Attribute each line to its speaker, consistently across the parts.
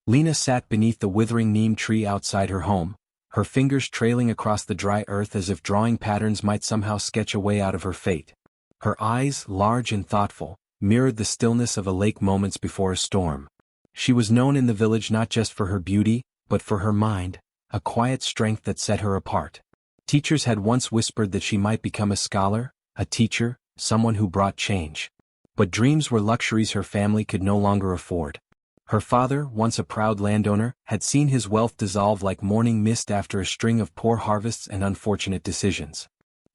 Speaker 1: Lena sat beneath the withering neem tree outside her home, her fingers trailing across the dry earth as if drawing patterns might somehow sketch a way out of her fate. Her eyes, large and thoughtful, mirrored the stillness of a lake moments before a storm. She was known in the village not just for her beauty, but for her mind, a quiet strength that set her apart. Teachers had once whispered that she might become a scholar, a teacher, someone who brought change. But dreams were luxuries her family could no longer afford. Her father, once a proud landowner, had seen his wealth dissolve like morning mist after a string of poor harvests and unfortunate decisions.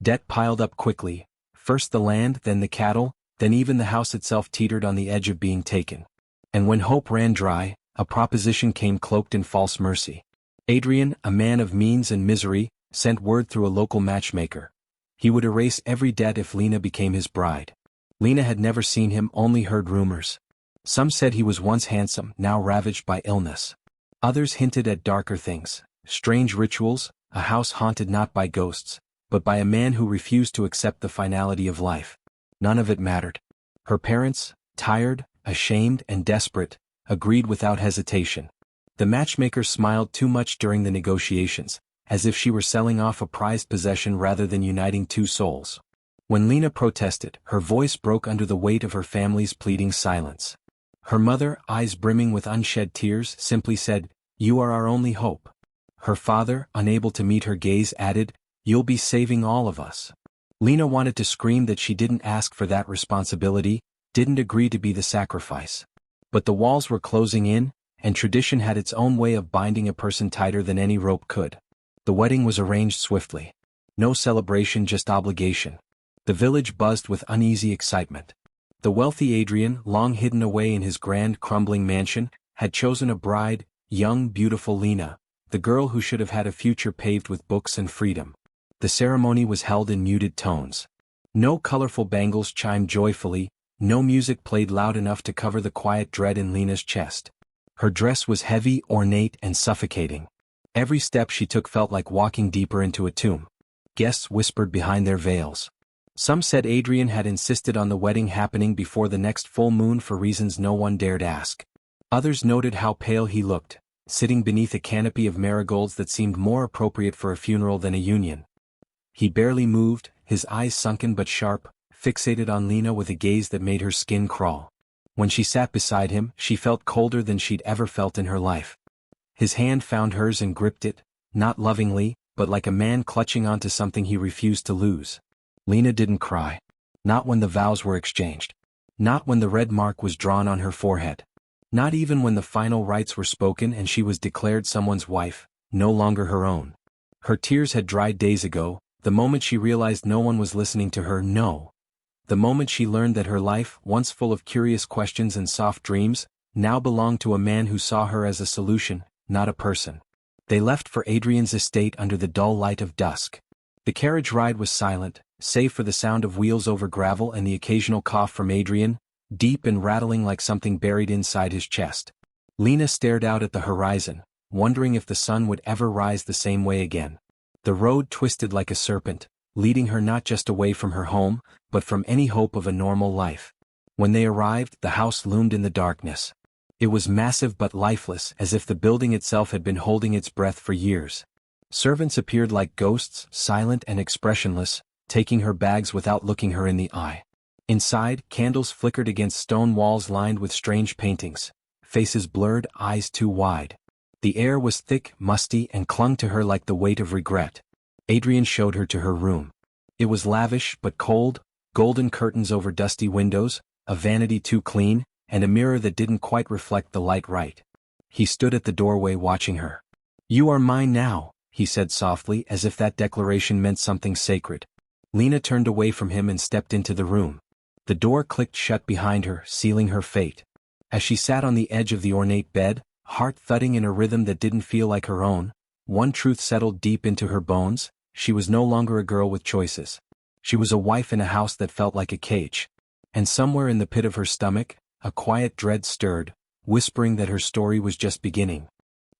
Speaker 1: Debt piled up quickly, first the land, then the cattle, then even the house itself teetered on the edge of being taken. And when hope ran dry, a proposition came cloaked in false mercy. Adrian, a man of means and misery, sent word through a local matchmaker. He would erase every debt if Lena became his bride. Lena had never seen him, only heard rumors. Some said he was once handsome, now ravaged by illness. Others hinted at darker things, strange rituals, a house haunted not by ghosts, but by a man who refused to accept the finality of life. None of it mattered. Her parents, tired, ashamed, and desperate, agreed without hesitation. The matchmaker smiled too much during the negotiations, as if she were selling off a prized possession rather than uniting two souls. When Lena protested, her voice broke under the weight of her family's pleading silence. Her mother, eyes brimming with unshed tears, simply said, "You are our only hope." Her father, unable to meet her gaze, added, "You'll be saving all of us." Lena wanted to scream that she didn't ask for that responsibility, didn't agree to be the sacrifice. But the walls were closing in, and tradition had its own way of binding a person tighter than any rope could. The wedding was arranged swiftly. No celebration, just obligation. The village buzzed with uneasy excitement. The wealthy Adrian, long hidden away in his grand crumbling mansion, had chosen a bride, young beautiful Lena, the girl who should have had a future paved with books and freedom. The ceremony was held in muted tones. No colorful bangles chimed joyfully, no music played loud enough to cover the quiet dread in Lena's chest. Her dress was heavy, ornate, and suffocating. Every step she took felt like walking deeper into a tomb. Guests whispered behind their veils. Some said Adrian had insisted on the wedding happening before the next full moon for reasons no one dared ask. Others noted how pale he looked, sitting beneath a canopy of marigolds that seemed more appropriate for a funeral than a union. He barely moved, his eyes sunken but sharp, fixated on Lena with a gaze that made her skin crawl. When she sat beside him, she felt colder than she'd ever felt in her life. His hand found hers and gripped it, not lovingly, but like a man clutching onto something he refused to lose. Lena didn't cry. Not when the vows were exchanged. Not when the red mark was drawn on her forehead. Not even when the final rites were spoken and she was declared someone's wife, no longer her own. Her tears had dried days ago, the moment she realized no one was listening to her, no. The moment she learned that her life, once full of curious questions and soft dreams, now belonged to a man who saw her as a solution, not a person. They left for Adrian's estate under the dull light of dusk. The carriage ride was silent, save for the sound of wheels over gravel and the occasional cough from Adrian, deep and rattling like something buried inside his chest. Lena stared out at the horizon, wondering if the sun would ever rise the same way again. The road twisted like a serpent, leading her not just away from her home, but from any hope of a normal life. When they arrived, the house loomed in the darkness. It was massive but lifeless, as if the building itself had been holding its breath for years. Servants appeared like ghosts, silent and expressionless, taking her bags without looking her in the eye. Inside, candles flickered against stone walls lined with strange paintings, faces blurred, eyes too wide. The air was thick, musty, and clung to her like the weight of regret. Adrian showed her to her room. It was lavish but cold, golden curtains over dusty windows, a vanity too clean, and a mirror that didn't quite reflect the light right. He stood at the doorway watching her. "You are mine now," he said softly, as if that declaration meant something sacred. Lena turned away from him and stepped into the room. The door clicked shut behind her, sealing her fate. As she sat on the edge of the ornate bed, heart thudding in a rhythm that didn't feel like her own, one truth settled deep into her bones: she was no longer a girl with choices. She was a wife in a house that felt like a cage. And somewhere in the pit of her stomach, a quiet dread stirred, whispering that her story was just beginning.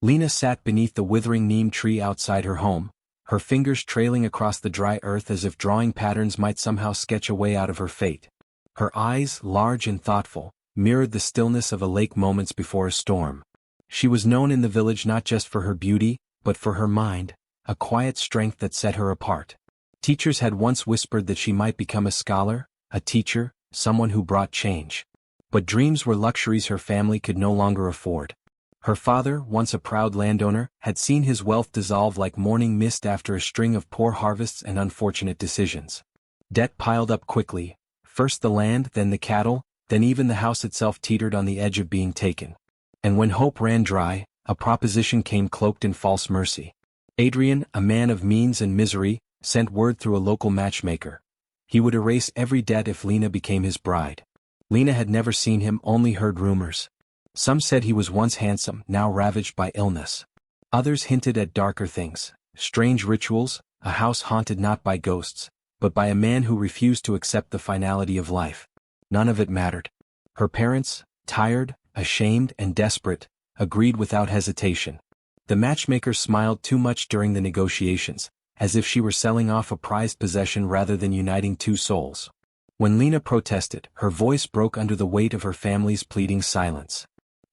Speaker 1: Lena sat beneath the withering neem tree outside her home, her fingers trailing across the dry earth as if drawing patterns might somehow sketch a way out of her fate. Her eyes, large and thoughtful, mirrored the stillness of a lake moments before a storm. She was known in the village not just for her beauty, but for her mind, a quiet strength that set her apart. Teachers had once whispered that she might become a scholar, a teacher, someone who brought change. But dreams were luxuries her family could no longer afford. Her father, once a proud landowner, had seen his wealth dissolve like morning mist after a string of poor harvests and unfortunate decisions. Debt piled up quickly, first the land, then the cattle, then even the house itself teetered on the edge of being taken. And when hope ran dry, a proposition came cloaked in false mercy. Adrian, a man of means and misery, sent word through a local matchmaker. He would erase every debt if Lena became his bride. Lena had never seen him, only heard rumors. Some said he was once handsome, now ravaged by illness. Others hinted at darker things, strange rituals, a house haunted not by ghosts, but by a man who refused to accept the finality of life. None of it mattered. Her parents, tired, ashamed, and desperate, agreed without hesitation. The matchmaker smiled too much during the negotiations, as if she were selling off a prized possession rather than uniting two souls. When Lena protested, her voice broke under the weight of her family's pleading silence.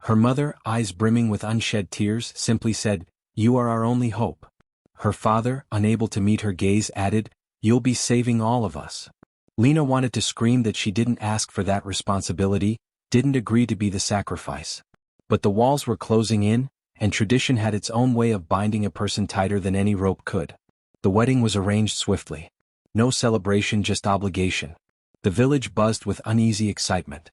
Speaker 1: Her mother, eyes brimming with unshed tears, simply said, "You are our only hope." Her father, unable to meet her gaze, added, "You'll be saving all of us." Lena wanted to scream that she didn't ask for that responsibility, didn't agree to be the sacrifice. But the walls were closing in, and tradition had its own way of binding a person tighter than any rope could. The wedding was arranged swiftly. No celebration, just obligation. The village buzzed with uneasy excitement.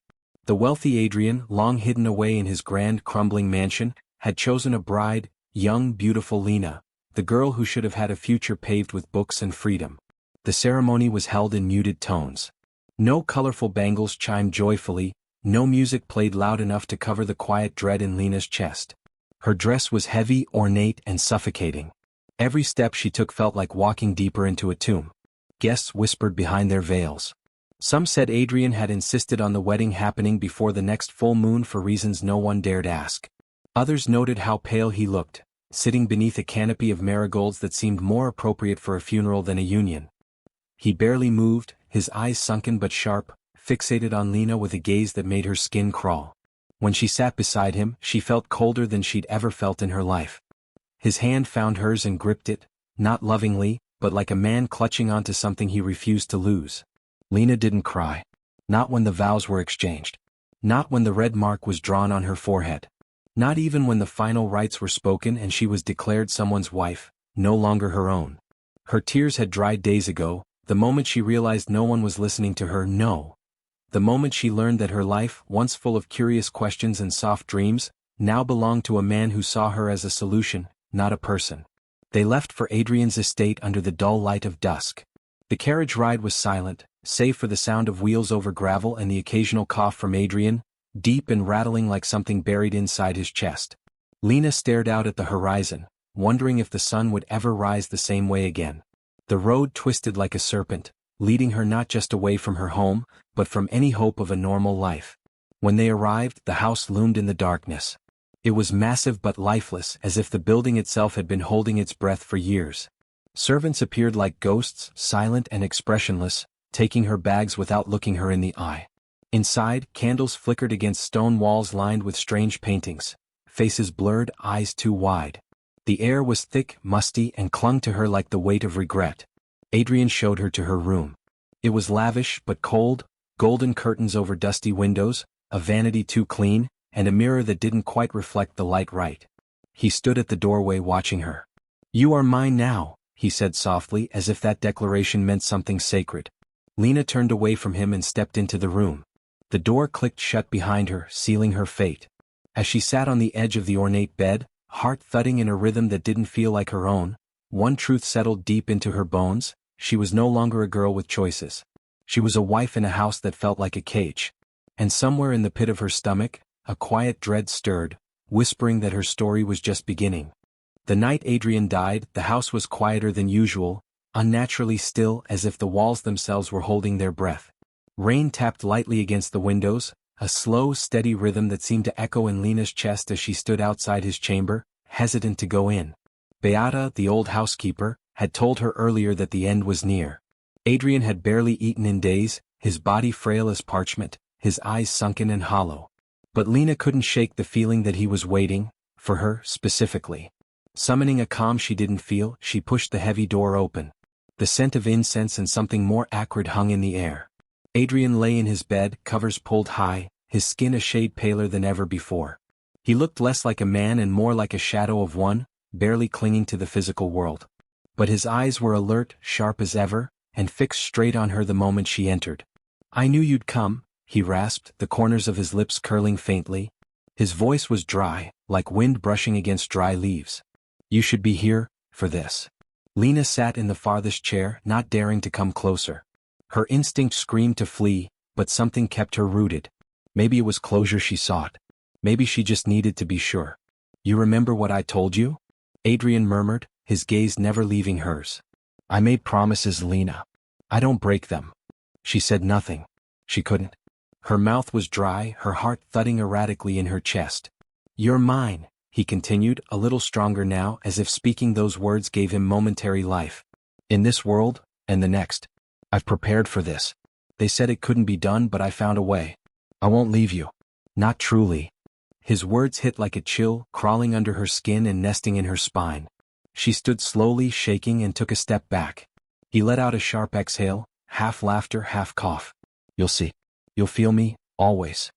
Speaker 1: The wealthy Adrian, long hidden away in his grand crumbling mansion, had chosen a bride, young beautiful Lena, the girl who should have had a future paved with books and freedom. The ceremony was held in muted tones. No colorful bangles chimed joyfully, no music played loud enough to cover the quiet dread in Lena's chest. Her dress was heavy, ornate, and suffocating. Every step she took felt like walking deeper into a tomb. Guests whispered behind their veils. Some said Adrian had insisted on the wedding happening before the next full moon for reasons no one dared ask. Others noted how pale he looked, sitting beneath a canopy of marigolds that seemed more appropriate for a funeral than a union. He barely moved, his eyes sunken but sharp, fixated on Lena with a gaze that made her skin crawl. When she sat beside him, she felt colder than she'd ever felt in her life. His hand found hers and gripped it, not lovingly, but like a man clutching onto something he refused to lose. Lena didn't cry. Not when the vows were exchanged. Not when the red mark was drawn on her forehead. Not even when the final rites were spoken and she was declared someone's wife, no longer her own. Her tears had dried days ago, the moment she realized no one was listening to her. No. The moment she learned that her life, once full of curious questions and soft dreams, now belonged to a man who saw her as a solution, not a person. They left for Adrian's estate under the dull light of dusk. The carriage ride was silent, save for the sound of wheels over gravel and the occasional cough from Adrian, deep and rattling like something buried inside his chest. Lena stared out at the horizon, wondering if the sun would ever rise the same way again. The road twisted like a serpent, leading her not just away from her home, but from any hope of a normal life. When they arrived, the house loomed in the darkness. It was massive but lifeless, as if the building itself had been holding its breath for years. Servants appeared like ghosts, silent and expressionless, taking her bags without looking her in the eye. Inside, candles flickered against stone walls lined with strange paintings, faces blurred, eyes too wide. The air was thick, musty, and clung to her like the weight of regret. Adrian showed her to her room. It was lavish but cold, golden curtains over dusty windows, a vanity too clean, and a mirror that didn't quite reflect the light right. He stood at the doorway watching her. "You are mine now," he said softly, as if that declaration meant something sacred. Lena turned away from him and stepped into the room. The door clicked shut behind her, sealing her fate. As she sat on the edge of the ornate bed, heart thudding in a rhythm that didn't feel like her own, one truth settled deep into her bones: she was no longer a girl with choices. She was a wife in a house that felt like a cage. And somewhere in the pit of her stomach, a quiet dread stirred, whispering that her story was just beginning. The night Adrian died, the house was quieter than usual, unnaturally still, as if the walls themselves were holding their breath. Rain tapped lightly against the windows, a slow, steady rhythm that seemed to echo in Lena's chest as she stood outside his chamber, hesitant to go in. Beata, the old housekeeper, had told her earlier that the end was near. Adrian had barely eaten in days, his body frail as parchment, his eyes sunken and hollow. But Lena couldn't shake the feeling that he was waiting, for her, specifically. Summoning a calm she didn't feel, she pushed the heavy door open. The scent of incense and something more acrid hung in the air. Adrian lay in his bed, covers pulled high, his skin a shade paler than ever before. He looked less like a man and more like a shadow of one, barely clinging to the physical world. But his eyes were alert, sharp as ever, and fixed straight on her the moment she entered. "I knew you'd come," he rasped, the corners of his lips curling faintly. His voice was dry, like wind brushing against dry leaves. "You should be here, for this." Lena sat in the farthest chair, not daring to come closer. Her instinct screamed to flee, but something kept her rooted. Maybe it was closure she sought. Maybe she just needed to be sure. "You remember what I told you?" Adrian murmured, his gaze never leaving hers. "I made promises, Lena. I don't break them." She said nothing. She couldn't. Her mouth was dry, her heart thudding erratically in her chest. "You're mine," he continued, a little stronger now, as if speaking those words gave him momentary life. "In this world, and the next. I've prepared for this. They said it couldn't be done, but I found a way. I won't leave you. Not truly." His words hit like a chill, crawling under her skin and nesting in her spine. She stood slowly, shaking, and took a step back. He let out a sharp exhale, half laughter, half cough. "You'll see. You'll feel me, always."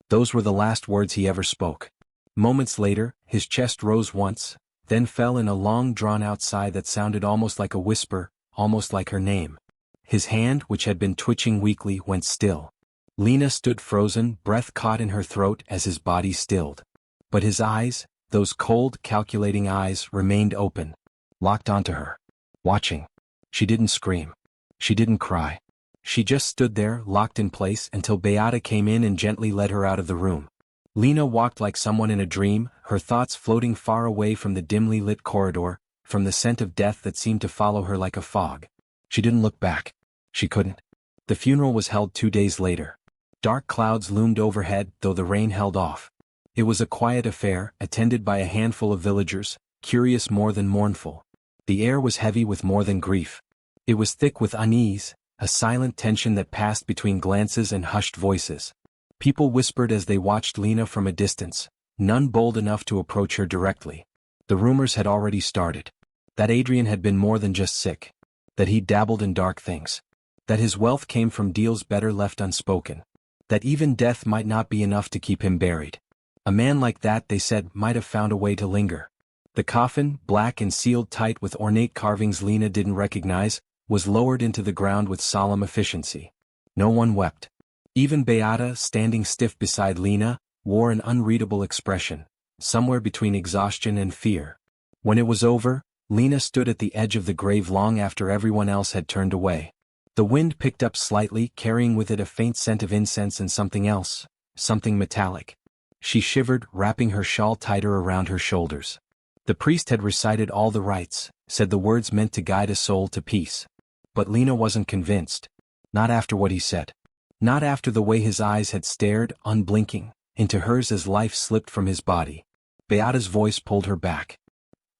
Speaker 1: Those were the last words he ever spoke. Moments later, his chest rose once, then fell in a long drawn-out sigh that sounded almost like a whisper, almost like her name. His hand, which had been twitching weakly, went still. Lena stood frozen, breath caught in her throat as his body stilled. But his eyes, those cold, calculating eyes, remained open, locked onto her, watching. She didn't scream. She didn't cry. She just stood there, locked in place, until Beata came in and gently led her out of the room. Lena walked like someone in a dream, her thoughts floating far away from the dimly lit corridor, from the scent of death that seemed to follow her like a fog. She didn't look back. She couldn't. The funeral was held 2 days later. Dark clouds loomed overhead, though the rain held off. It was a quiet affair, attended by a handful of villagers, curious more than mournful. The air was heavy with more than grief. It was thick with unease, a silent tension that passed between glances and hushed voices. People whispered as they watched Lena from a distance, none bold enough to approach her directly. The rumors had already started. That Adrian had been more than just sick. That he'd dabbled in dark things. That his wealth came from deals better left unspoken. That even death might not be enough to keep him buried. A man like that, they said, might have found a way to linger. The coffin, black and sealed tight with ornate carvings Lena didn't recognize, was lowered into the ground with solemn efficiency. No one wept. Even Beata, standing stiff beside Lena, wore an unreadable expression, somewhere between exhaustion and fear. When it was over, Lena stood at the edge of the grave long after everyone else had turned away. The wind picked up slightly, carrying with it a faint scent of incense and something else, something metallic. She shivered, wrapping her shawl tighter around her shoulders. The priest had recited all the rites, said the words meant to guide a soul to peace. But Lena wasn't convinced. Not after what he said. Not after the way his eyes had stared, unblinking, into hers as life slipped from his body. Beata's voice pulled her back.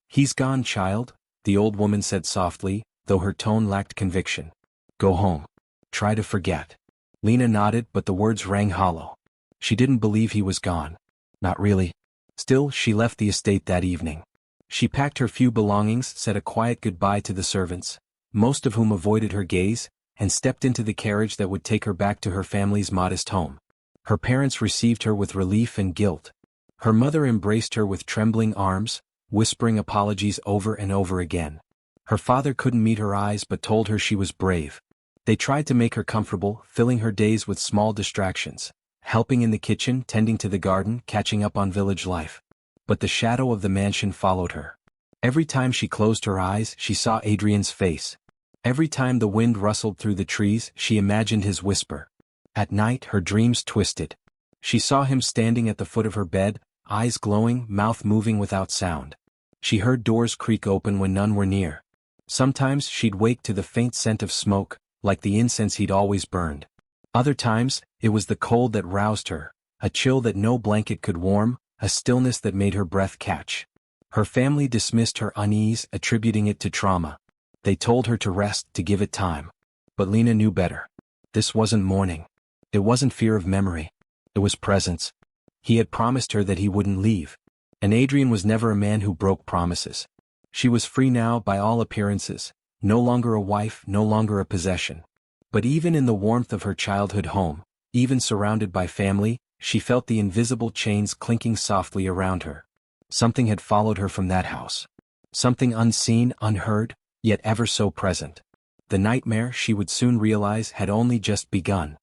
Speaker 1: "He's gone, child," the old woman said softly, though her tone lacked conviction. "Go home. Try to forget." Lena nodded, but the words rang hollow. She didn't believe he was gone. Not really. Still, she left the estate that evening. She packed her few belongings, said a quiet goodbye to the servants, most of whom avoided her gaze, and stepped into the carriage that would take her back to her family's modest home. Her parents received her with relief and guilt. Her mother embraced her with trembling arms, whispering apologies over and over again. Her father couldn't meet her eyes but told her she was brave. They tried to make her comfortable, filling her days with small distractions, helping in the kitchen, tending to the garden, catching up on village life. But the shadow of the mansion followed her. Every time she closed her eyes, she saw Adrian's face. Every time the wind rustled through the trees, she imagined his whisper. At night, her dreams twisted. She saw him standing at the foot of her bed, eyes glowing, mouth moving without sound. She heard doors creak open when none were near. Sometimes she'd wake to the faint scent of smoke, like the incense he'd always burned. Other times, it was the cold that roused her, a chill that no blanket could warm, a stillness that made her breath catch. Her family dismissed her unease, attributing it to trauma. They told her to rest, to give it time. But Lena knew better. This wasn't mourning. It wasn't fear of memory. It was presence. He had promised her that he wouldn't leave. And Adrian was never a man who broke promises. She was free now by all appearances, no longer a wife, no longer a possession. But even in the warmth of her childhood home, even surrounded by family, she felt the invisible chains clinking softly around her. Something had followed her from that house. Something unseen, unheard, yet ever so present. The nightmare, she would soon realize, had only just begun.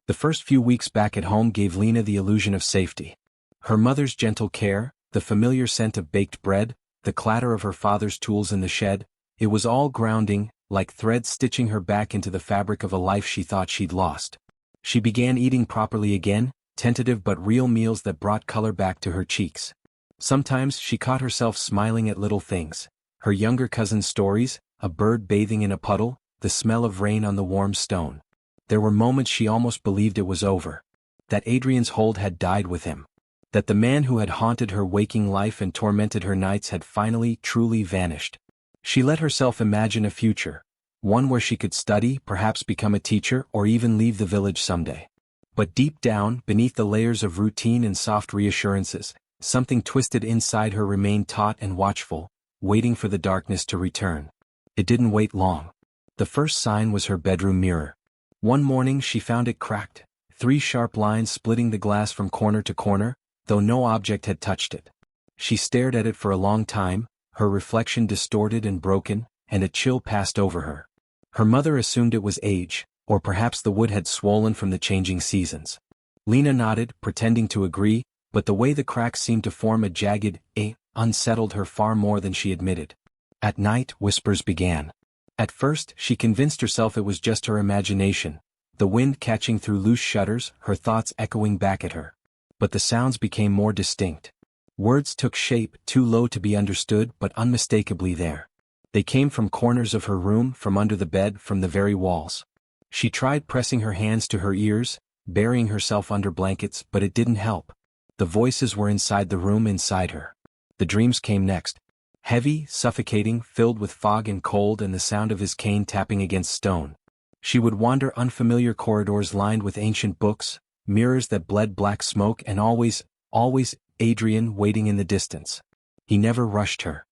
Speaker 1: The first few weeks back at home gave Lena the illusion of safety. Her mother's gentle care, the familiar scent of baked bread, the clatter of her father's tools in the shed, it was all grounding, like thread stitching her back into the fabric of a life she thought she'd lost. She began eating properly again, tentative but real meals that brought color back to her cheeks. Sometimes she caught herself smiling at little things. Her younger cousin's stories, a bird bathing in a puddle, the smell of rain on the warm stone. There were moments she almost believed it was over. That Adrian's hold had died with him. That the man who had haunted her waking life and tormented her nights had finally, truly vanished. She let herself imagine a future. One where she could study, perhaps become a teacher, or even leave the village someday. But deep down, beneath the layers of routine and soft reassurances, something twisted inside her remained taut and watchful, waiting for the darkness to return. It didn't wait long. The first sign was her bedroom mirror. One morning she found it cracked, 3 sharp lines splitting the glass from corner to corner, though no object had touched it. She stared at it for a long time, her reflection distorted and broken, and a chill passed over her. Her mother assumed it was age, or perhaps the wood had swollen from the changing seasons. Lena nodded, pretending to agree, but the way the cracks seemed to form a jagged A unsettled her far more than she admitted. At night, whispers began. At first, she convinced herself it was just her imagination, the wind catching through loose shutters, her thoughts echoing back at her. But the sounds became more distinct. Words took shape, too low to be understood but unmistakably there. They came from corners of her room, from under the bed, from the very walls. She tried pressing her hands to her ears, burying herself under blankets, but it didn't help. The voices were inside the room, inside her. The dreams came next. Heavy, suffocating, filled with fog and cold and the sound of his cane tapping against stone. She would wander unfamiliar corridors lined with ancient books, mirrors that bled black smoke, and always Adrian waiting in the distance. He never rushed her.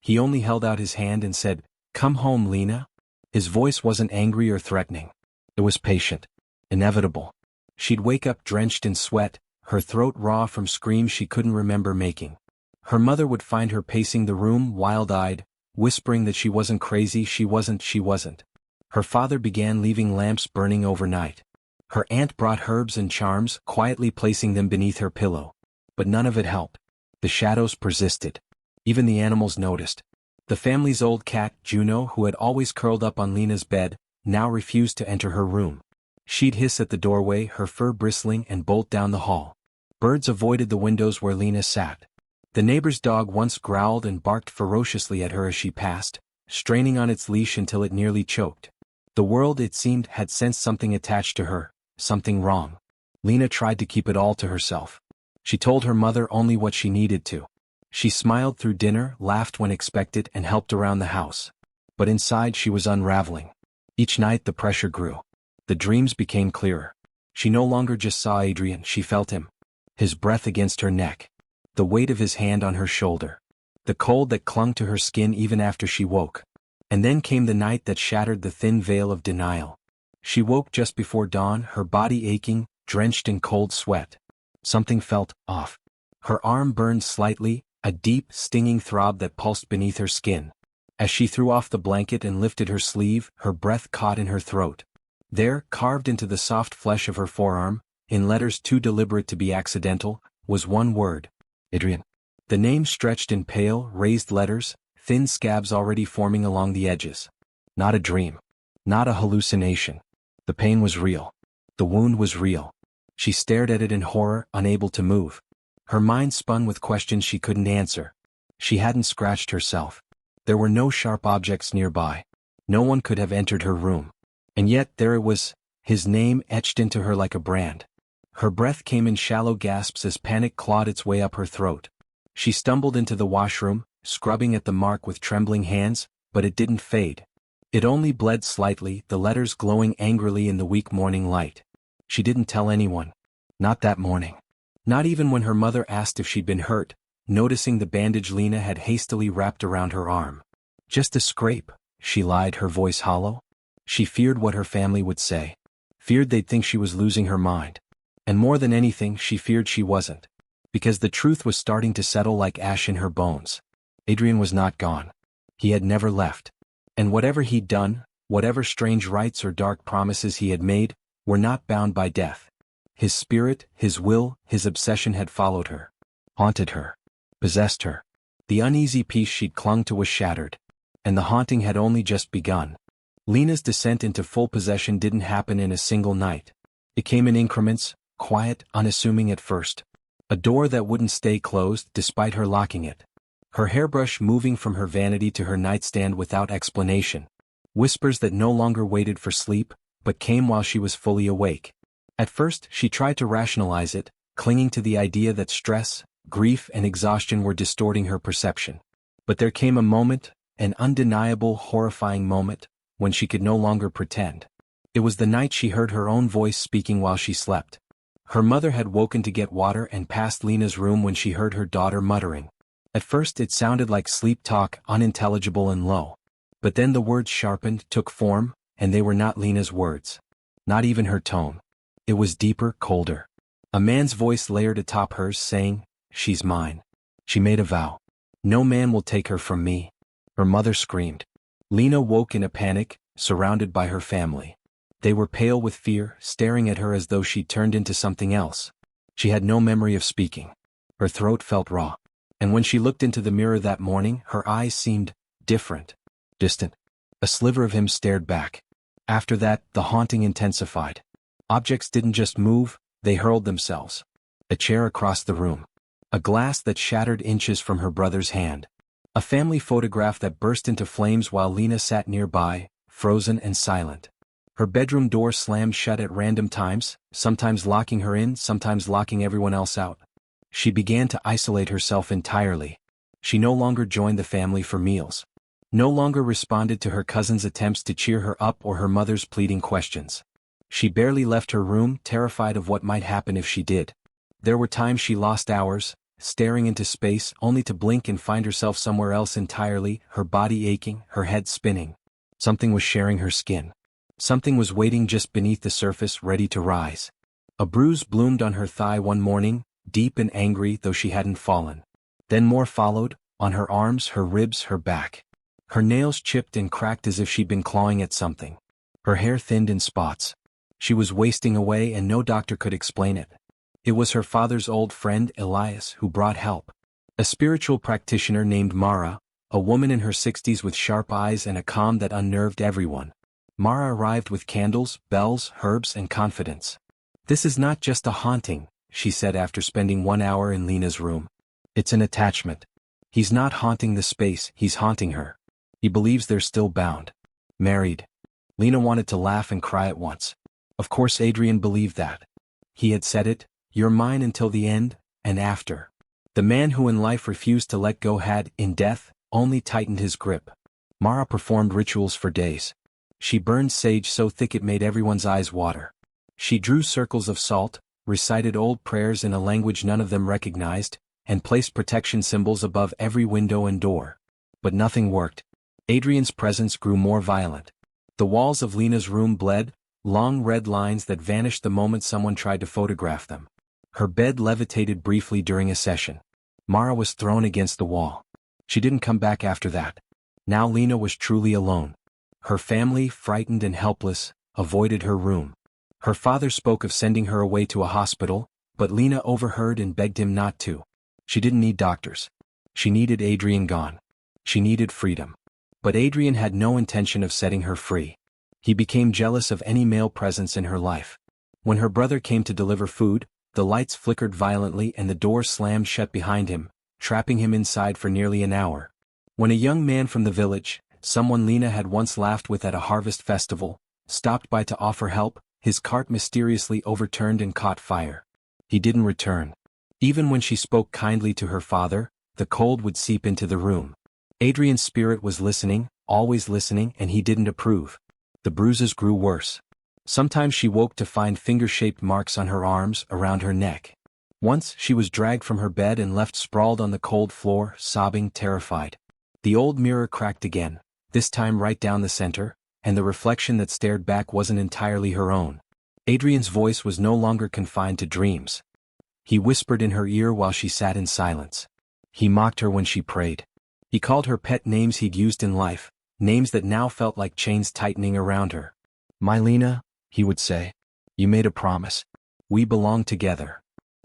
Speaker 1: He only held out his hand and said, "Come home, Lena." His voice wasn't angry or threatening. It was patient. Inevitable. She'd wake up drenched in sweat, her throat raw from screams she couldn't remember making. Her mother would find her pacing the room, wild-eyed, whispering that she wasn't crazy, she wasn't. Her father began leaving lamps burning overnight. Her aunt brought herbs and charms, quietly placing them beneath her pillow. But none of it helped. The shadows persisted. Even the animals noticed. The family's old cat, Juno, who had always curled up on Lena's bed, now refused to enter her room. She'd hiss at the doorway, her fur bristling, and bolt down the hall. Birds avoided the windows where Lena sat. The neighbor's dog once growled and barked ferociously at her as she passed, straining on its leash until it nearly choked. The world, it seemed, had sensed something attached to her, something wrong. Lena tried to keep it all to herself. She told her mother only what she needed to. She smiled through dinner, laughed when expected, and helped around the house. But inside she was unraveling. Each night the pressure grew. The dreams became clearer. She no longer just saw Adrian, she felt him. His breath against her neck. The weight of his hand on her shoulder. The cold that clung to her skin even after she woke. And then came the night that shattered the thin veil of denial. She woke just before dawn, her body aching, drenched in cold sweat. Something felt off. Her arm burned slightly, a deep, stinging throb that pulsed beneath her skin. As she threw off the blanket and lifted her sleeve, her breath caught in her throat. There, carved into the soft flesh of her forearm, in letters too deliberate to be accidental, was one word. Adrian. The name stretched in pale, raised letters, thin scabs already forming along the edges. Not a dream. Not a hallucination. The pain was real. The wound was real. She stared at it in horror, unable to move. Her mind spun with questions she couldn't answer. She hadn't scratched herself. There were no sharp objects nearby. No one could have entered her room. And yet there it was, his name etched into her like a brand. Her breath came in shallow gasps as panic clawed its way up her throat. She stumbled into the washroom, scrubbing at the mark with trembling hands, but it didn't fade. It only bled slightly, the letters glowing angrily in the weak morning light. She didn't tell anyone. Not that morning. Not even when her mother asked if she'd been hurt, noticing the bandage Lena had hastily wrapped around her arm. "Just a scrape," she lied, her voice hollow. She feared what her family would say. Feared they'd think she was losing her mind. And more than anything, she feared she wasn't. Because the truth was starting to settle like ash in her bones. Adrian was not gone. He had never left. And whatever he'd done, whatever strange rites or dark promises he had made, were not bound by death. His spirit, his will, his obsession had followed her. Haunted her. Possessed her. The uneasy peace she'd clung to was shattered. And the haunting had only just begun. Lena's descent into full possession didn't happen in a single night. It came in increments, quiet, unassuming at first. A door that wouldn't stay closed despite her locking it. Her hairbrush moving from her vanity to her nightstand without explanation. Whispers that no longer waited for sleep, but came while she was fully awake. At first, she tried to rationalize it, clinging to the idea that stress, grief, and exhaustion were distorting her perception. But there came a moment, an undeniable, horrifying moment, when she could no longer pretend. It was the night she heard her own voice speaking while she slept. Her mother had woken to get water and passed Lena's room when she heard her daughter muttering. At first it sounded like sleep talk, unintelligible and low. But then the words sharpened, took form, and they were not Lena's words. Not even her tone. It was deeper, colder. A man's voice layered atop hers saying, "She's mine." She made a vow. "No man will take her from me." Her mother screamed. Lena woke in a panic, surrounded by her family. They were pale with fear, staring at her as though she'd turned into something else. She had no memory of speaking. Her throat felt raw. And when she looked into the mirror that morning, her eyes seemed different, distant. A sliver of him stared back. After that, the haunting intensified. Objects didn't just move, they hurled themselves. A chair across the room. A glass that shattered inches from her brother's hand. A family photograph that burst into flames while Lena sat nearby, frozen and silent. Her bedroom door slammed shut at random times, sometimes locking her in, sometimes locking everyone else out. She began to isolate herself entirely. She no longer joined the family for meals. No longer responded to her cousin's attempts to cheer her up or her mother's pleading questions. She barely left her room, terrified of what might happen if she did. There were times she lost hours, staring into space, only to blink and find herself somewhere else entirely, her body aching, her head spinning. Something was sharing her skin. Something was waiting just beneath the surface, ready to rise. A bruise bloomed on her thigh one morning, deep and angry though she hadn't fallen. Then more followed, on her arms, her ribs, her back. Her nails chipped and cracked as if she'd been clawing at something. Her hair thinned in spots. She was wasting away and no doctor could explain it. It was her father's old friend, Elias, who brought help. A spiritual practitioner named Mara, a woman in her 60s with sharp eyes and a calm that unnerved everyone. Mara arrived with candles, bells, herbs, and confidence. "This is not just a haunting," she said after spending 1 hour in Lena's room. "It's an attachment. He's not haunting the space, he's haunting her. He believes they're still bound. Married." Lena wanted to laugh and cry at once. Of course Adrian believed that. He had said it, "You're mine until the end, and after." The man who in life refused to let go had, in death, only tightened his grip. Mara performed rituals for days. She burned sage so thick it made everyone's eyes water. She drew circles of salt, recited old prayers in a language none of them recognized, and placed protection symbols above every window and door. But nothing worked. Adrian's presence grew more violent. The walls of Lena's room bled, long red lines that vanished the moment someone tried to photograph them. Her bed levitated briefly during a session. Mara was thrown against the wall. She didn't come back after that. Now Lena was truly alone. Her family, frightened and helpless, avoided her room. Her father spoke of sending her away to a hospital, but Lena overheard and begged him not to. She didn't need doctors. She needed Adrian gone. She needed freedom. But Adrian had no intention of setting her free. He became jealous of any male presence in her life. When her brother came to deliver food, the lights flickered violently and the door slammed shut behind him, trapping him inside for nearly an hour. When a young man from the village, someone Lena had once laughed with at a harvest festival, stopped by to offer help, his cart mysteriously overturned and caught fire. He didn't return. Even when she spoke kindly to her father, the cold would seep into the room. Adrian's spirit was listening, always listening, and he didn't approve. The bruises grew worse. Sometimes she woke to find finger-shaped marks on her arms, around her neck. Once she was dragged from her bed and left sprawled on the cold floor, sobbing, terrified. The old mirror cracked again, this time right down the center, and the reflection that stared back wasn't entirely her own. Adrian's voice was no longer confined to dreams. He whispered in her ear while she sat in silence. He mocked her when she prayed. He called her pet names he'd used in life, names that now felt like chains tightening around her. "My Lena," he would say. "You made a promise. We belong together."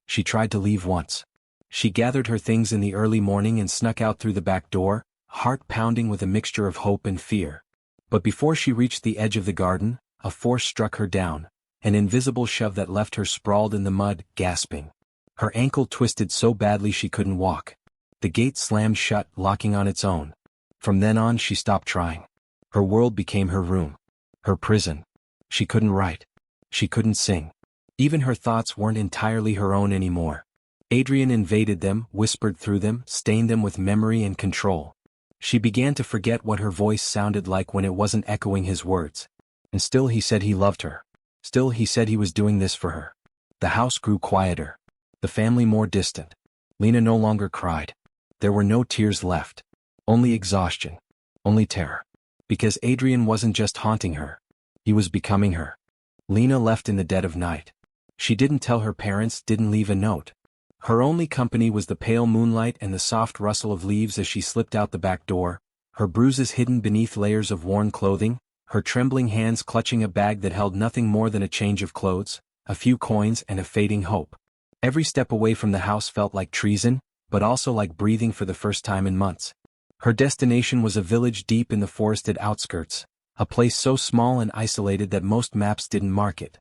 Speaker 1: She tried to leave once. She gathered her things in the early morning and snuck out through the back door, heart pounding with a mixture of hope and fear. But before she reached the edge of the garden, a force struck her down, an invisible shove that left her sprawled in the mud, gasping. Her ankle twisted so badly she couldn't walk. The gate slammed shut, locking on its own. From then on she stopped trying. Her world became her room. Her prison. She couldn't write. She couldn't sing. Even her thoughts weren't entirely her own anymore. Adrian invaded them, whispered through them, stained them with memory and control. She began to forget what her voice sounded like when it wasn't echoing his words. And still he said he loved her. Still he said he was doing this for her. The house grew quieter. The family more distant. Lena no longer cried. There were no tears left. Only exhaustion. Only terror. Because Adrian wasn't just haunting her. He was becoming her. Lena left in the dead of night. She didn't tell her parents, didn't leave a note. Her only company was the pale moonlight and the soft rustle of leaves as she slipped out the back door, her bruises hidden beneath layers of worn clothing, her trembling hands clutching a bag that held nothing more than a change of clothes, a few coins and a fading hope. Every step away from the house felt like treason, but also like breathing for the first time in months. Her destination was a village deep in the forested outskirts, a place so small and isolated that most maps didn't mark it.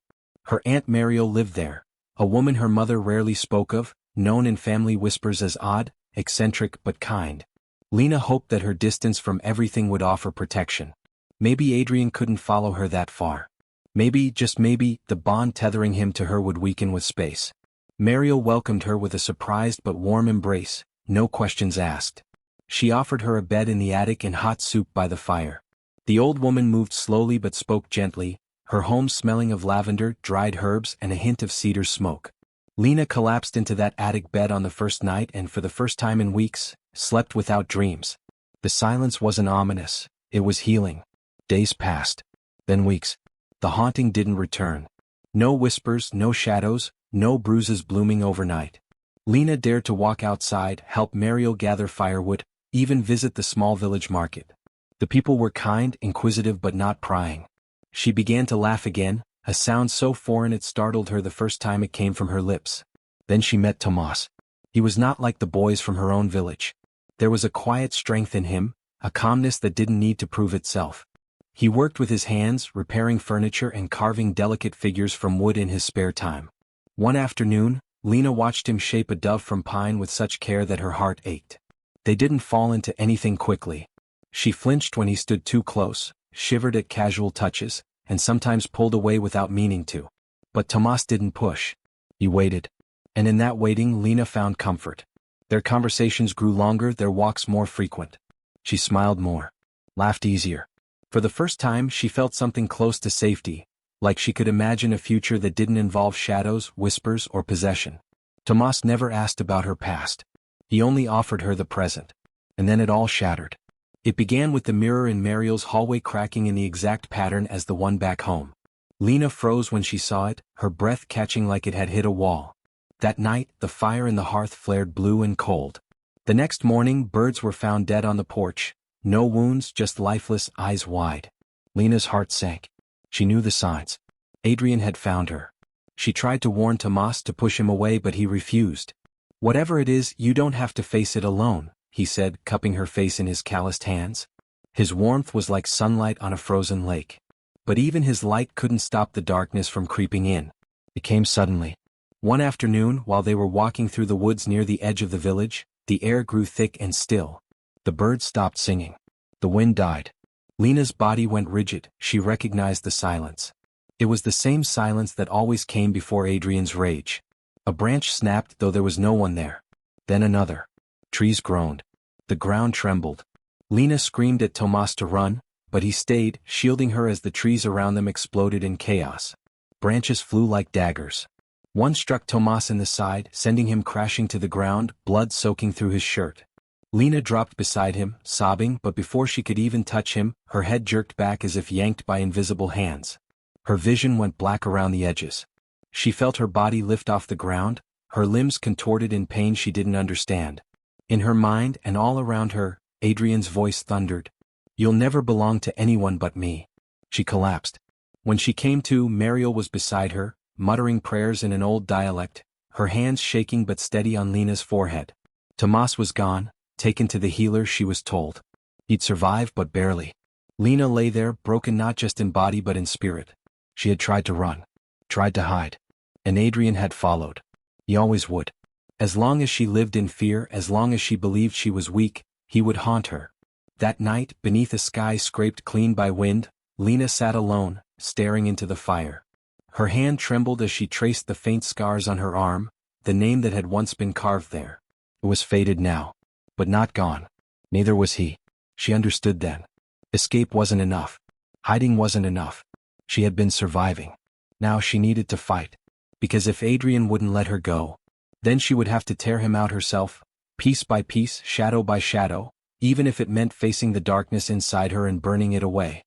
Speaker 1: Her Aunt Mariel lived there, a woman her mother rarely spoke of, known in family whispers as odd, eccentric but kind. Lena hoped that her distance from everything would offer protection. Maybe Adrian couldn't follow her that far. Maybe, just maybe, the bond tethering him to her would weaken with space. Mariel welcomed her with a surprised but warm embrace, no questions asked. She offered her a bed in the attic and hot soup by the fire. The old woman moved slowly but spoke gently, her home smelling of lavender, dried herbs and a hint of cedar smoke. Lena collapsed into that attic bed on the first night and for the first time in weeks, slept without dreams. The silence wasn't ominous, it was healing. Days passed. Then weeks. The haunting didn't return. No whispers, no shadows, no bruises blooming overnight. Lena dared to walk outside, help Mariel gather firewood, even visit the small village market. The people were kind, inquisitive but not prying. She began to laugh again, a sound so foreign it startled her the first time it came from her lips. Then she met Tomas. He was not like the boys from her own village. There was a quiet strength in him, a calmness that didn't need to prove itself. He worked with his hands, repairing furniture and carving delicate figures from wood in his spare time. One afternoon, Lena watched him shape a dove from pine with such care that her heart ached. They didn't fall into anything quickly. She flinched when he stood too close, shivered at casual touches, and sometimes pulled away without meaning to. But Tomas didn't push. He waited. And in that waiting, Lena found comfort. Their conversations grew longer, their walks more frequent. She smiled more. Laughed easier. For the first time, she felt something close to safety, like she could imagine a future that didn't involve shadows, whispers, or possession. Tomas never asked about her past. He only offered her the present. And then it all shattered. It began with the mirror in Mariel's hallway cracking in the exact pattern as the one back home. Lena froze when she saw it, her breath catching like it had hit a wall. That night, the fire in the hearth flared blue and cold. The next morning, birds were found dead on the porch. No wounds, just lifeless, eyes wide. Lena's heart sank. She knew the signs. Adrian had found her. She tried to warn Tomas to push him away but he refused. "Whatever it is, you don't have to face it alone," he said, cupping her face in his calloused hands. His warmth was like sunlight on a frozen lake. But even his light couldn't stop the darkness from creeping in. It came suddenly. One afternoon, while they were walking through the woods near the edge of the village, the air grew thick and still. The birds stopped singing. The wind died. Lena's body went rigid, she recognized the silence. It was the same silence that always came before Adrian's rage. A branch snapped though there was no one there. Then another. Trees groaned. The ground trembled. Lena screamed at Tomas to run, but he stayed, shielding her as the trees around them exploded in chaos. Branches flew like daggers. One struck Tomas in the side, sending him crashing to the ground, blood soaking through his shirt. Lena dropped beside him, sobbing, but before she could even touch him, her head jerked back as if yanked by invisible hands. Her vision went black around the edges. She felt her body lift off the ground, her limbs contorted in pain she didn't understand. In her mind and all around her, Adrian's voice thundered. "You'll never belong to anyone but me." She collapsed. When she came to, Mariel was beside her, muttering prayers in an old dialect, her hands shaking but steady on Lena's forehead. Tomas was gone, taken to the healer, she was told. He'd survive but barely. Lena lay there, broken not just in body but in spirit. She had tried to run, tried to hide. And Adrian had followed. He always would. As long as she lived in fear, as long as she believed she was weak, he would haunt her. That night, beneath a sky scraped clean by wind, Lena sat alone, staring into the fire. Her hand trembled as she traced the faint scars on her arm, the name that had once been carved there. It was faded now. But not gone. Neither was he. She understood then. Escape wasn't enough. Hiding wasn't enough. She had been surviving. Now she needed to fight. Because if Adrian wouldn't let her go, then she would have to tear him out herself, piece by piece, shadow by shadow, even if it meant facing the darkness inside her and burning it away.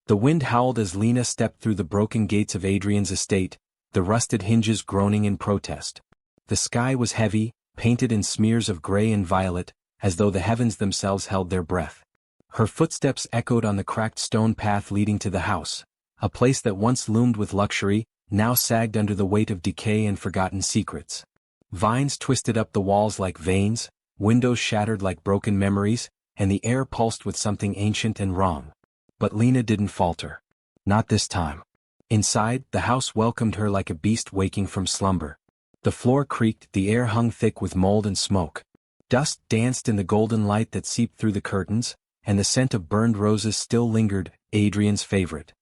Speaker 1: The wind howled as Lena stepped through the broken gates of Adrian's estate, the rusted hinges groaning in protest. The sky was heavy, painted in smears of gray and violet, as though the heavens themselves held their breath. Her footsteps echoed on the cracked stone path leading to the house, a place that once loomed with luxury, now sagged under the weight of decay and forgotten secrets. Vines twisted up the walls like veins, windows shattered like broken memories, and the air pulsed with something ancient and wrong. But Lena didn't falter. Not this time. Inside, the house welcomed her like a beast waking from slumber. The floor creaked, the air hung thick with mold and smoke. Dust danced in the golden light that seeped through the curtains, and the scent of burned roses still lingered, Adrian's favorite.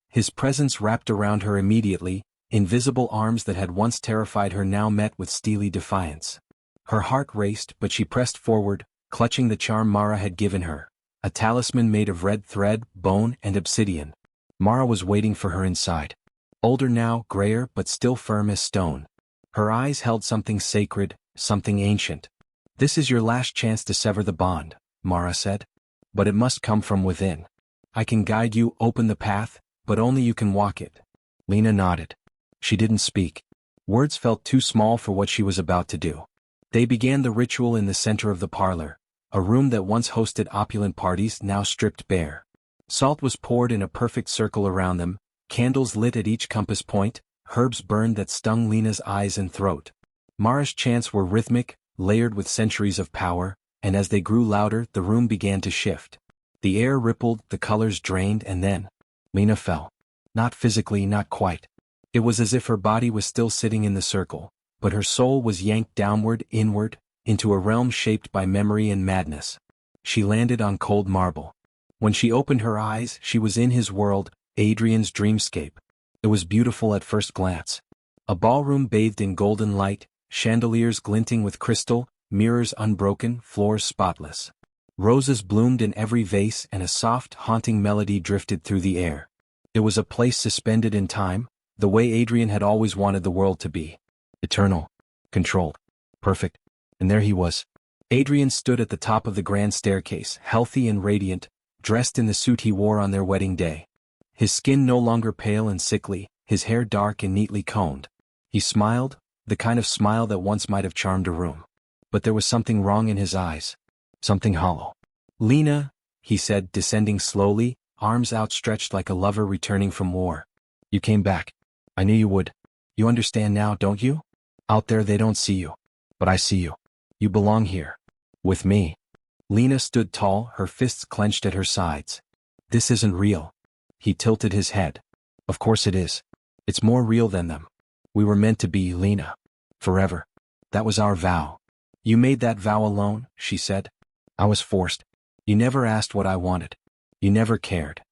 Speaker 1: His presence wrapped around her immediately, invisible arms that had once terrified her now met with steely defiance. Her heart raced, but she pressed forward, clutching the charm Mara had given her, a talisman made of red thread, bone, and obsidian. Mara was waiting for her inside. Older now, grayer, but still firm as stone. Her eyes held something sacred, something ancient. "This is your last chance to sever the bond," Mara said. "But it must come from within. I can guide you, open the path, but only you can walk it." Lena nodded. She didn't speak. Words felt too small for what she was about to do. They began the ritual in the center of the parlor, a room that once hosted opulent parties now stripped bare. Salt was poured in a perfect circle around them, candles lit at each compass point, herbs burned that stung Lena's eyes and throat. Mara's chants were rhythmic, layered with centuries of power, and as they grew louder, the room began to shift. The air rippled, the colors drained, and then Lena fell. Not physically, not quite. It was as if her body was still sitting in the circle, but her soul was yanked downward, inward, into a realm shaped by memory and madness. She landed on cold marble. When she opened her eyes, she was in his world, Adrian's dreamscape. It was beautiful at first glance. A ballroom bathed in golden light, chandeliers glinting with crystal, mirrors unbroken, floors spotless. Roses bloomed in every vase and a soft, haunting melody drifted through the air. It was a place suspended in time, the way Adrian had always wanted the world to be. Eternal. Controlled. Perfect. And there he was. Adrian stood at the top of the grand staircase, healthy and radiant, dressed in the suit he wore on their wedding day. His skin no longer pale and sickly, his hair dark and neatly combed. He smiled, the kind of smile that once might have charmed a room. But there was something wrong in his eyes. Something hollow. "Lena," he said, descending slowly, arms outstretched like a lover returning from war. "You came back. I knew you would. You understand now, don't you? Out there they don't see you. But I see you. You belong here. With me." Lena stood tall, her fists clenched at her sides. "This isn't real." He tilted his head. "Of course it is. It's more real than them. We were meant to be, Lena. Forever. That was our vow." "You made that vow alone," she said. "I was forced. You never asked what I wanted. You never cared."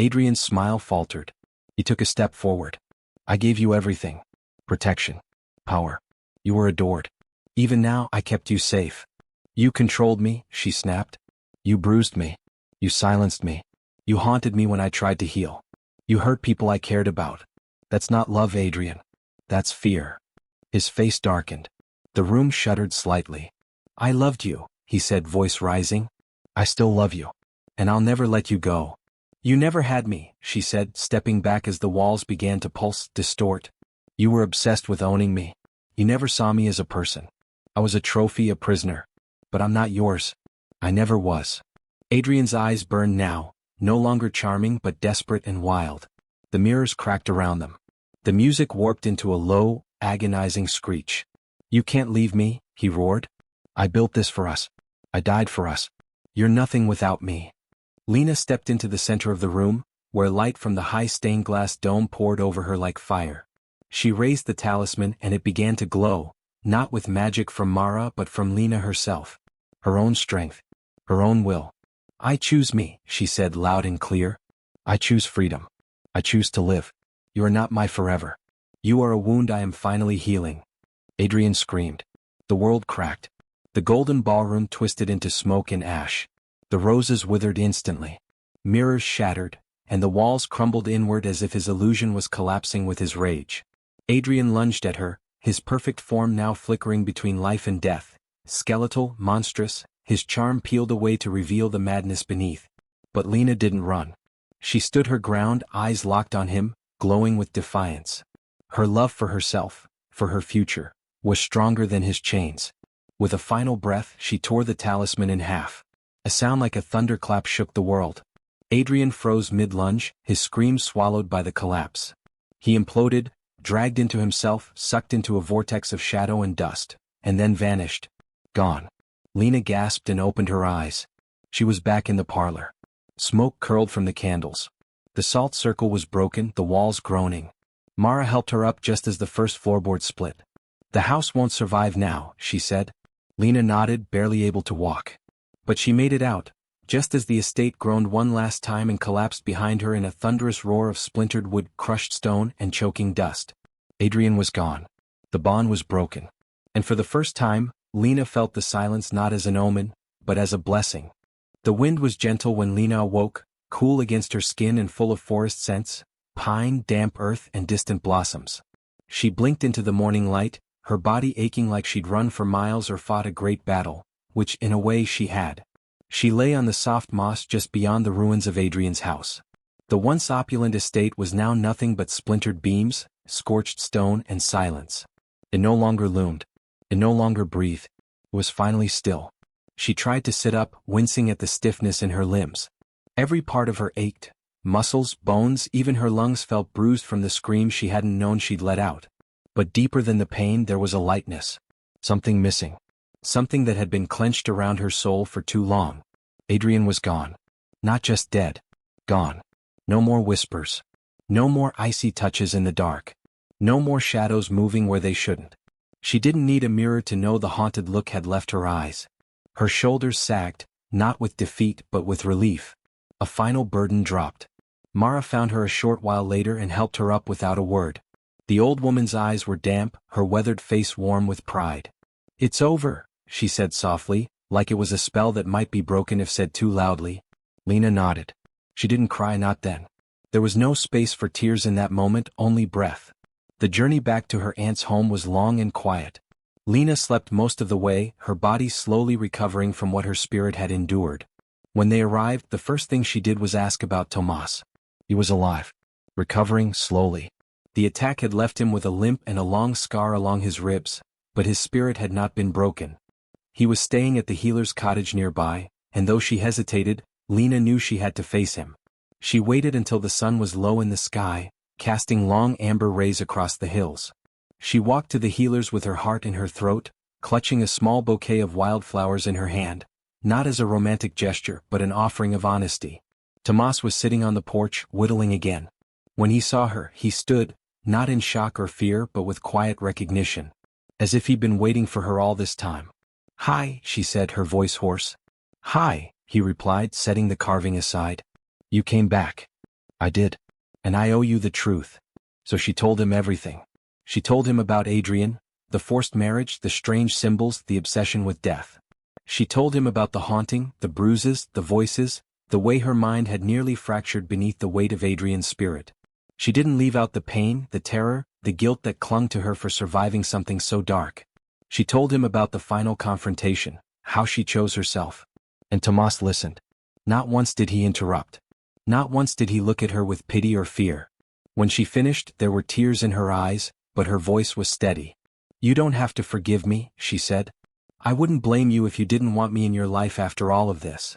Speaker 1: Adrian's smile faltered. He took a step forward. "I gave you everything. Protection. Power. You were adored. Even now, I kept you safe. You controlled me," she snapped. "You bruised me. You silenced me. You haunted me when I tried to heal. You hurt people I cared about. That's not love, Adrian. That's fear." His face darkened. The room shuddered slightly. I loved you, he said, voice rising. I still love you. And I'll never let you go. You never had me, she said, stepping back as the walls began to pulse, distort. You were obsessed with owning me. You never saw me as a person. I was a trophy, a prisoner. But I'm not yours. I never was. Adrian's eyes burned now, no longer charming but desperate and wild. The mirrors cracked around them. The music warped into a low, agonizing screech. You can't leave me, he roared. I built this for us. I died for us. You're nothing without me. Lena stepped into the center of the room, where light from the high stained glass dome poured over her like fire. She raised the talisman and it began to glow, not with magic from Mara but from Lena herself. Her own strength. Her own will. I choose me, she said loud and clear. I choose freedom. I choose to live. You are not my forever. You are a wound I am finally healing. Adrian screamed. The world cracked. The golden ballroom twisted into smoke and ash. The roses withered instantly. Mirrors shattered, and the walls crumbled inward as if his illusion was collapsing with his rage. Adrian lunged at her, his perfect form now flickering between life and death. Skeletal, monstrous, his charm peeled away to reveal the madness beneath. But Lena didn't run. She stood her ground, eyes locked on him, glowing with defiance. Her love for herself, for her future, was stronger than his chains. With a final breath, she tore the talisman in half. A sound like a thunderclap shook the world. Adrian froze mid-lunge, his scream swallowed by the collapse. He imploded, dragged into himself, sucked into a vortex of shadow and dust, and then vanished. Gone. Lena gasped and opened her eyes. She was back in the parlor. Smoke curled from the candles. The salt circle was broken, the walls groaning. Mara helped her up just as the first floorboard split. The house won't survive now, she said. Lena nodded, barely able to walk. But she made it out, just as the estate groaned one last time and collapsed behind her in a thunderous roar of splintered wood, crushed stone, and choking dust. Adrian was gone. The bond was broken. And for the first time, Lena felt the silence not as an omen, but as a blessing. The wind was gentle when Lena awoke, cool against her skin and full of forest scents, pine, damp earth, and distant blossoms. She blinked into the morning light, her body aching like she'd run for miles or fought a great battle, which in a way she had. She lay on the soft moss just beyond the ruins of Adrian's house. The once opulent estate was now nothing but splintered beams, scorched stone, and silence. It no longer loomed. It no longer breathed. It was finally still. She tried to sit up, wincing at the stiffness in her limbs. Every part of her ached. Muscles, bones, even her lungs felt bruised from the scream she hadn't known she'd let out. But deeper than the pain there was a lightness. Something missing. Something that had been clenched around her soul for too long. Adrian was gone. Not just dead. Gone. No more whispers. No more icy touches in the dark. No more shadows moving where they shouldn't. She didn't need a mirror to know the haunted look had left her eyes. Her shoulders sagged, not with defeat but with relief. A final burden dropped. Mara found her a short while later and helped her up without a word. The old woman's eyes were damp, her weathered face warm with pride. It's over, she said softly, like it was a spell that might be broken if said too loudly. Lena nodded. She didn't cry, not then. There was no space for tears in that moment, only breath. The journey back to her aunt's home was long and quiet. Lena slept most of the way, her body slowly recovering from what her spirit had endured. When they arrived, the first thing she did was ask about Tomas. He was alive. Recovering slowly. The attack had left him with a limp and a long scar along his ribs, but his spirit had not been broken. He was staying at the healer's cottage nearby, and though she hesitated, Lena knew she had to face him. She waited until the sun was low in the sky, casting long amber rays across the hills. She walked to the healer's with her heart in her throat, clutching a small bouquet of wildflowers in her hand, not as a romantic gesture but an offering of honesty. Tomas was sitting on the porch, whittling again. When he saw her, he stood, not in shock or fear but with quiet recognition. As if he'd been waiting for her all this time. "Hi," she said, her voice hoarse. "Hi," he replied, setting the carving aside. "You came back." "I did. And I owe you the truth." So she told him everything. She told him about Adrian, the forced marriage, the strange symbols, the obsession with death. She told him about the haunting, the bruises, the voices, the way her mind had nearly fractured beneath the weight of Adrian's spirit. She didn't leave out the pain, the terror, the guilt that clung to her for surviving something so dark. She told him about the final confrontation, how she chose herself. And Tomas listened. Not once did he interrupt. Not once did he look at her with pity or fear. When she finished, there were tears in her eyes, but her voice was steady. You don't have to forgive me, she said. I wouldn't blame you if you didn't want me in your life after all of this.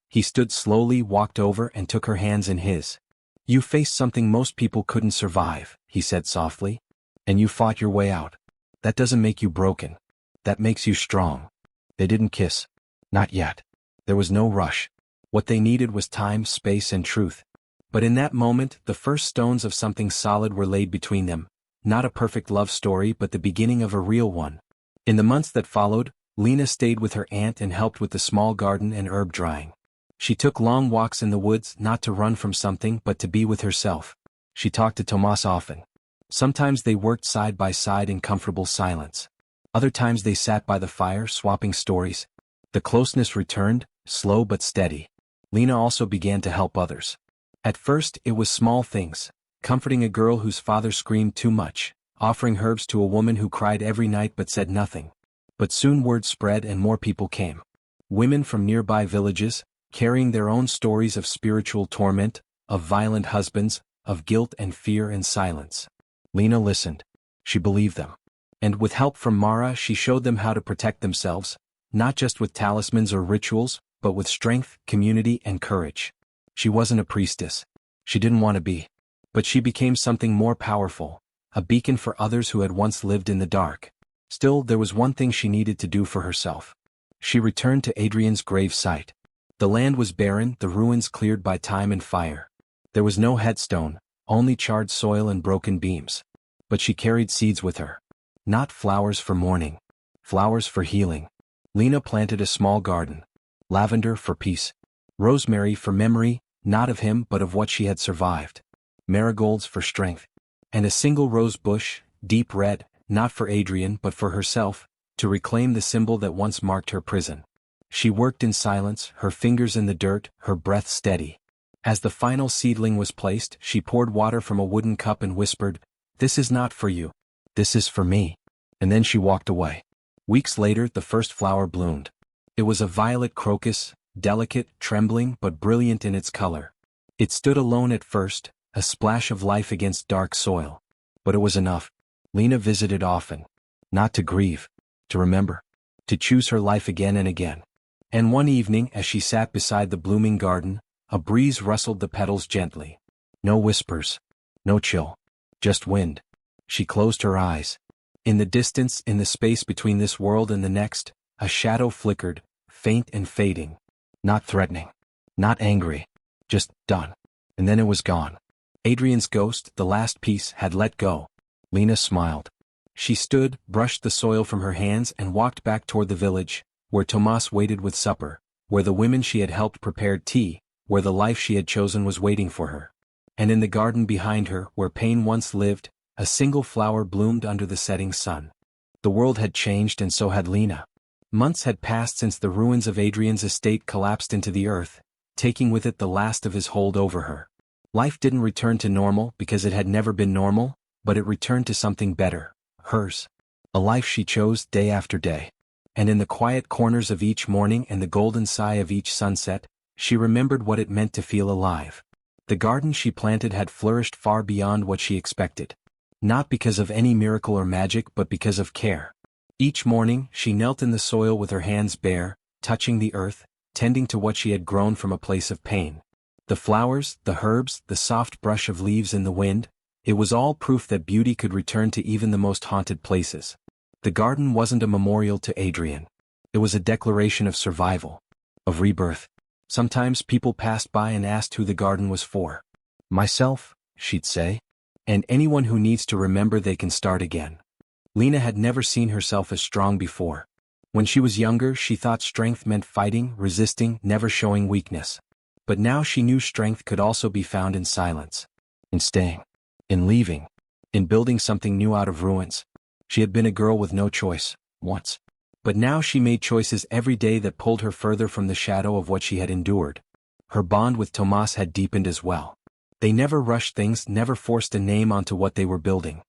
Speaker 1: He stood slowly, walked over, and took her hands in his. You faced something most people couldn't survive, he said softly. And you fought your way out. That doesn't make you broken. That makes you strong. They didn't kiss. Not yet. There was no rush. What they needed was time, space, and truth. But in that moment, the first stones of something solid were laid between them. Not a perfect love story, but the beginning of a real one. In the months that followed, Lena stayed with her aunt and helped with the small garden and herb drying. She took long walks in the woods, not to run from something but to be with herself. She talked to Tomas often. Sometimes they worked side by side in comfortable silence. Other times they sat by the fire, swapping stories. The closeness returned, slow but steady. Lena also began to help others. At first, it was small things. Comforting a girl whose father screamed too much, offering herbs to a woman who cried every night but said nothing. But soon word spread and more people came. Women from nearby villages, carrying their own stories of spiritual torment, of violent husbands, of guilt and fear and silence. Lena listened. She believed them. And with help from Mara, she showed them how to protect themselves, not just with talismans or rituals, but with strength, community, and courage. She wasn't a priestess. She didn't want to be. But she became something more powerful, a beacon for others who had once lived in the dark. Still, there was one thing she needed to do for herself. She returned to Adrian's grave site. The land was barren, the ruins cleared by time and fire. There was no headstone, only charred soil and broken beams. But she carried seeds with her. Not flowers for mourning. Flowers for healing. Lena planted a small garden. Lavender for peace. Rosemary for memory, not of him but of what she had survived. Marigolds for strength. And a single rose bush, deep red, not for Adrian but for herself, to reclaim the symbol that once marked her prison. She worked in silence, her fingers in the dirt, her breath steady. As the final seedling was placed, she poured water from a wooden cup and whispered, "This is not for you. This is for me." And then she walked away. Weeks later, the first flower bloomed. It was a violet crocus, delicate, trembling, but brilliant in its color. It stood alone at first, a splash of life against dark soil. But it was enough. Lena visited often. Not to grieve. To remember. To choose her life again and again. And one evening, as she sat beside the blooming garden, a breeze rustled the petals gently. No whispers. No chill. Just wind. She closed her eyes. In the distance, in the space between this world and the next, a shadow flickered, faint and fading. Not threatening. Not angry. Just done. And then it was gone. Adrian's ghost, the last piece, had let go. Lena smiled. She stood, brushed the soil from her hands and walked back toward the village, where Tomas waited with supper, where the women she had helped prepared tea, where the life she had chosen was waiting for her. And in the garden behind her, where pain once lived, a single flower bloomed under the setting sun. The world had changed and so had Lena. Months had passed since the ruins of Adrian's estate collapsed into the earth, taking with it the last of his hold over her. Life didn't return to normal because it had never been normal, but it returned to something better, hers. A life she chose day after day. And in the quiet corners of each morning and the golden sigh of each sunset, she remembered what it meant to feel alive. The garden she planted had flourished far beyond what she expected. Not because of any miracle or magic but because of care. Each morning, she knelt in the soil with her hands bare, touching the earth, tending to what she had grown from a place of pain. The flowers, the herbs, the soft brush of leaves in the wind, it was all proof that beauty could return to even the most haunted places. The garden wasn't a memorial to Adrian. It was a declaration of survival. Of rebirth. Sometimes people passed by and asked who the garden was for. "Myself," she'd say. "And anyone who needs to remember they can start again." Lena had never seen herself as strong before. When she was younger, she thought strength meant fighting, resisting, never showing weakness. But now she knew strength could also be found in silence. In staying. In leaving. In building something new out of ruins. She had been a girl with no choice, once. But now she made choices every day that pulled her further from the shadow of what she had endured. Her bond with Tomas had deepened as well. They never rushed things, never forced a name onto what they were building.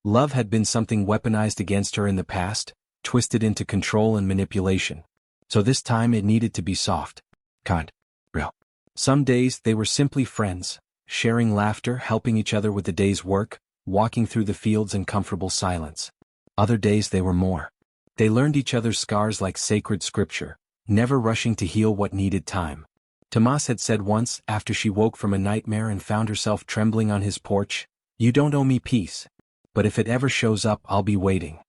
Speaker 1: Love had been something weaponized against her in the past, twisted into control and manipulation. So this time it needed to be soft, kind, real. Some days they were simply friends, sharing laughter, helping each other with the day's work, walking through the fields in comfortable silence. Other days they were more. They learned each other's scars like sacred scripture, never rushing to heal what needed time. Tomas had said once, after she woke from a nightmare and found herself trembling on his porch, "You don't owe me peace. But if it ever shows up, I'll be waiting."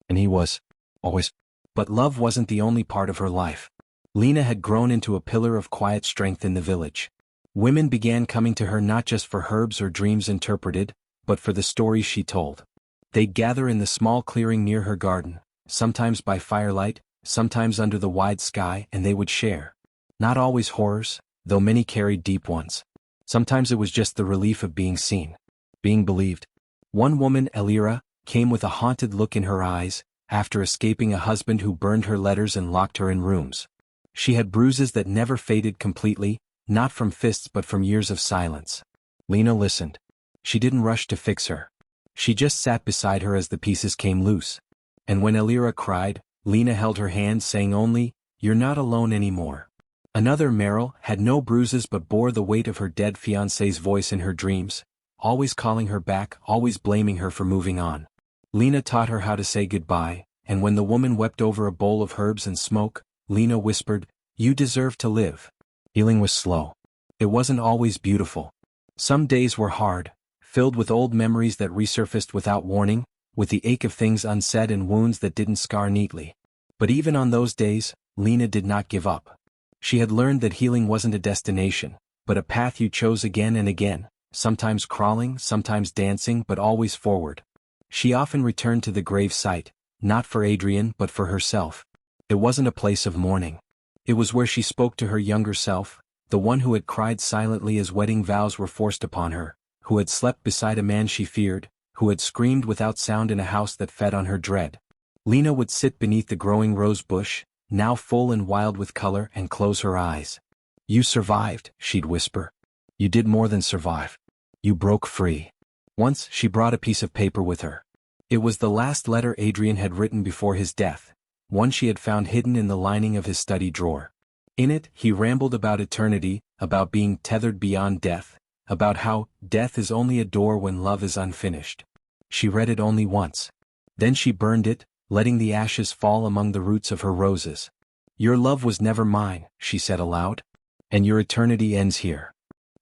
Speaker 1: And he was. Always. But love wasn't the only part of her life. Lena had grown into a pillar of quiet strength in the village. Women began coming to her not just for herbs or dreams interpreted, but for the stories she told. They'd gather in the small clearing near her garden, sometimes by firelight, sometimes under the wide sky, and they would share. Not always horrors, though many carried deep ones. Sometimes it was just the relief of being seen, being believed. One woman, Elira, came with a haunted look in her eyes, after escaping a husband who burned her letters and locked her in rooms. She had bruises that never faded completely, not from fists but from years of silence. Lena listened. She didn't rush to fix her. She just sat beside her as the pieces came loose. And when Elira cried, Lena held her hand saying only, "You're not alone anymore." Another, Meryl, had no bruises but bore the weight of her dead fiancé's voice in her dreams, always calling her back, always blaming her for moving on. Lena taught her how to say goodbye, and when the woman wept over a bowl of herbs and smoke, Lena whispered, "You deserve to live." Healing was slow. It wasn't always beautiful. Some days were hard, filled with old memories that resurfaced without warning, with the ache of things unsaid and wounds that didn't scar neatly. But even on those days, Lena did not give up. She had learned that healing wasn't a destination, but a path you chose again and again, sometimes crawling, sometimes dancing, but always forward. She often returned to the grave site, not for Adrian but for herself. It wasn't a place of mourning. It was where she spoke to her younger self, the one who had cried silently as wedding vows were forced upon her, who had slept beside a man she feared, who had screamed without sound in a house that fed on her dread. Lena would sit beneath the growing rose bush, now full and wild with color, and close her eyes. "You survived," she'd whisper. "You did more than survive. You broke free." Once she brought a piece of paper with her. It was the last letter Adrian had written before his death, one she had found hidden in the lining of his study drawer. In it, he rambled about eternity, about being tethered beyond death, about how death is only a door when love is unfinished. She read it only once. Then she burned it, letting the ashes fall among the roots of her roses. "Your love was never mine," she said aloud. "And your eternity ends here."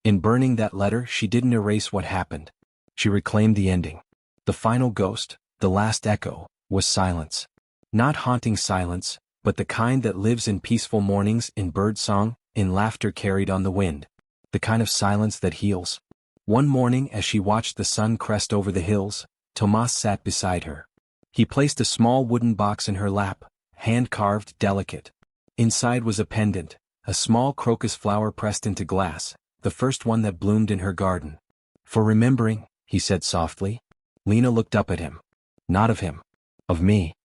Speaker 1: In burning that letter, she didn't erase what happened. She reclaimed the ending. The final ghost, the last echo, was silence. Not haunting silence, but the kind that lives in peaceful mornings, in birdsong, in laughter carried on the wind. The kind of silence that heals. One morning as she watched the sun crest over the hills, Tomas sat beside her. He placed a small wooden box in her lap, hand-carved, delicate. Inside was a pendant, a small crocus flower pressed into glass, the first one that bloomed in her garden. "For remembering," he said softly. Lena looked up at him. "Not of him. Of me."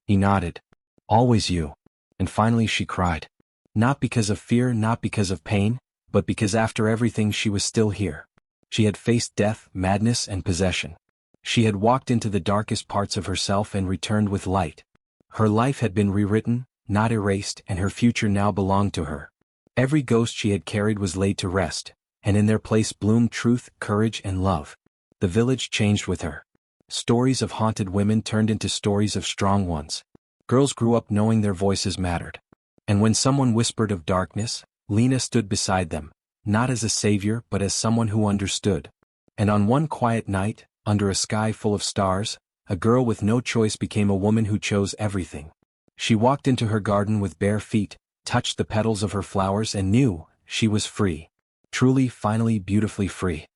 Speaker 1: He nodded. "Always you." And finally she cried. Not because of fear, not because of pain, but because after everything she was still here. She had faced death, madness, and possession. She had walked into the darkest parts of herself and returned with light. Her life had been rewritten, not erased, and her future now belonged to her. Every ghost she had carried was laid to rest, and in their place bloomed truth, courage, and love. The village changed with her. Stories of haunted women turned into stories of strong ones. Girls grew up knowing their voices mattered. And when someone whispered of darkness, Lena stood beside them, not as a savior but as someone who understood. And on one quiet night, under a sky full of stars, a girl with no choice became a woman who chose everything. She walked into her garden with bare feet, touched the petals of her flowers and knew she was free. Truly, finally, beautifully free.